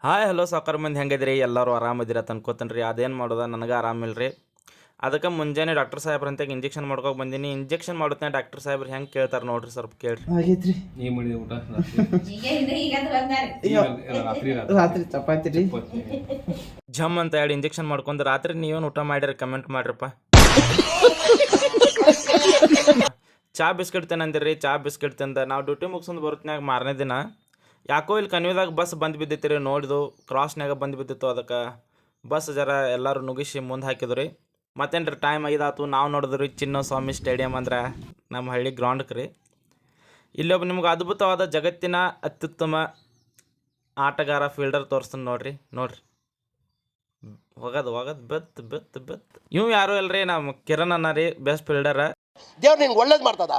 Hi hello ಸಾವ್ಕಾರ ಮಂದಿ ಹೆಂಗಿದ್ರಿ ಎಲ್ಲರೂ ಆರಾಮದಿರ ಅನ್ಕೋತೇನೆ ರೀ. ಅದೇನು ಮಾಡೋದ ನನಗೆ ಆರಾಮಿಲ್ಲ ರೀ. ಅದಕ್ಕೆ ಮುಂಜಾನೆ ಡಾಕ್ಟರ್ ಸಾಹೇಬ್ರ ಅಂತ ಇಂಜೆಕ್ಷನ್ ಮಾಡ್ಕೋಕೆ ಬಂದೀನಿ. ಇಂಜೆಕ್ಷನ್ ಮಾಡುತ್ತೇನೆ ಡಾಕ್ಟರ್ ಸಾಹೇಬ್ರು ಹೆಂಗೆ ಕೇಳ್ತಾರೆ ನೋಡ್ರಿ, ಸ್ವಲ್ಪ ಕೇಳ್ರಿ. ಆಗೈತ್ರಿ. ನೀ ಮಾಡಿದ ಊಟ ರಾತ್ರಿ ಚಪಾತಿ ರೀ. ಜಮ್ ಅಂತ 2 ಇಂಜೆಕ್ಷನ್ ಮಾಡ್ಕೊಂಡು ರಾತ್ರಿ ನೀವೇನು ಊಟ ಮಾಡಿರಿ ಕಮೆಂಟ್ ಮಾಡ್ರಪ್ಪ. ಚಾ ಬಿಸ್ಕಿಟ್ ತಿನ್ನಂದಿರಿ. ಚಾ ಬಿಸ್ಕಿಟ್ ತಿಂದ ನಾವು ಡ್ಯೂಟಿ ಮುಗಿಸ್ಕೊಂಡು ಬರುತ್ತನಾಗ ಮಾರನೇ ದಿನ ಯಾಕೋ ಇಲ್ಲಿ ಕನ್ವಿದಾಗ ಬಸ್ ಬಂದು ಬಿದ್ದೈತಿ ರೀ. ನೋಡಿದು ಕ್ರಾಸ್ನಾಗ ಬಂದು ಬಿದ್ದಿತ್ತು. ಅದಕ್ಕೆ ಬಸ್ ಜರ ಎಲ್ಲರೂ ನುಗ್ಗಿಸಿ ಮುಂದೆ ಹಾಕಿದ್ರು ರೀ. ಮತ್ತೇನು ರೀ ಟೈಮ್ ಆಗಿದಾತು. ನಾವು ನೋಡಿದ್ರಿ ಚಿನ್ನಸ್ವಾಮಿ ಸ್ಟೇಡಿಯಂ ಅಂದ್ರೆ ನಮ್ಮ ಹಳ್ಳಿ ಗ್ರೌಂಡ್ಗೆ ರೀ. ಇಲ್ಲೊಬ್ಬ ನಿಮ್ಗೆ ಅದ್ಭುತವಾದ ಜಗತ್ತಿನ ಅತ್ಯುತ್ತಮ ಆಟಗಾರ ಫೀಲ್ಡರ್ ತೋರಿಸ್ತಾನೆ ನೋಡ್ರಿ. ಹೋಗೋದು ಬೆತ್ ಇವು ಯಾರು ಅಲ್ರಿ, ನಮ್ಮ ಕಿರಣ್ ಅನ್ನ ರೀ ಬೆಸ್ಟ್ ಫೀಲ್ಡರ್. ದೇವ್ರು ನಿನ್ಗೆ ಒಳ್ಳೇದು ಮಾಡ್ತದ.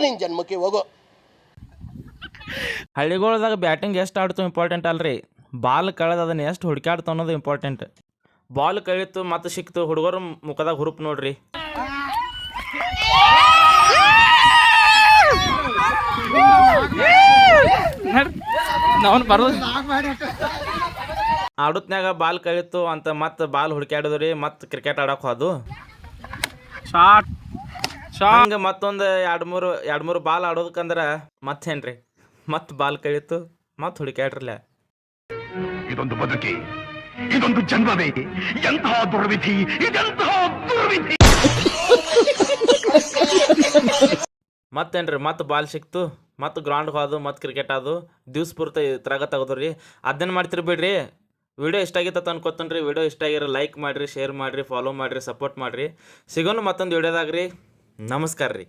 ನಿನ್ನ ಜನ್ಮಕ್ಕೆ ಹೋಗೋ. ಹಳ್ಳಿಗಳದಾಗ ಬ್ಯಾಟಿಂಗ್ ಎಷ್ಟು ಆಡ್ತು ಇಂಪಾರ್ಟೆಂಟ್ ಅಲ್ರಿ, ಬಾಲ್ ಕಳೆದು ಅದನ್ನು ಎಷ್ಟು ಹುಡುಕಾಡ್ತು ಅನ್ನೋದು ಇಂಪಾರ್ಟೆಂಟ್. ಬಾಲ್ ಕಳೀತು ಮತ್ತು ಸಿಕ್ತು, ಹುಡುಗರು ಮುಖದಾಗ ಹುರುಪ್ ನೋಡ್ರಿ. ಆಡುತ್ನ್ಯಾಗ ಬಾಲ್ ಕಳೀತು ಅಂತ ಮತ್ತೆ ಬಾಲ್ ಹುಡುಕಾಡಿದ್ರಿ ರೀ. ಮತ್ತೆ ಕ್ರಿಕೆಟ್ ಆಡೋಕೆ ಹೋದು ಹಂಗೆ ಮತ್ತೊಂದು ಎರಡು ಮೂರು ಬಾಲ್ ಆಡೋದಕ್ಕಂದ್ರೆ ಮತ್ತೇನ್ರಿ ಮತ್ತೆ ಬಾಲ್ ಕಳೀತು ಮತ್ತೆ ಹುಡುಕಾಡ್ರಲ್ಲ. ಇದೊಂದು ಬದುಕಿ, ಇದೊಂದು ಜನ್ಮವೇ, ಎಂತಹ ದುರ್ವಿಧಿ, ಇದೆಂತಹ ದುರ್ವಿಧಿ. ಮತ್ತೇನ್ರಿ ಮತ್ತೆ ಬಾಲ್ ಸಿಕ್ತು ಮತ್ತೆ ಗ್ರೌಂಡ್ಗೆ ಹೋದು ಮತ್ತೆ ಕ್ರಿಕೆಟ್ ಆದು ದಿವ್ಸ ಪೂರ್ತಿ ಇದ್ರಾಗ ತೆಗೆದು ರೀ. ಅದನ್ನ ಮಾಡ್ತಿರ್ ಬಿಡ್ರಿ. ವಿಡಿಯೋ ಇಷ್ಟ ಆಗಿತ್ತು ಅನ್ಕೋತೀನಿ ರೀ. ವಿಡಿಯೋ ಇಷ್ಟ ಆಗಿರೋ ಲೈಕ್ ಮಾಡಿರಿ, ಶೇರ್ ಮಾಡಿರಿ, ಫಾಲೋ ಮಾಡಿರಿ, ಸಪೋರ್ಟ್ ಮಾಡಿರಿ. ಸಿಗೋನು ಮತ್ತೊಂದು ವಿಡಿಯೋದಾಗ ರೀ. ನಮಸ್ಕಾರ ರೀ.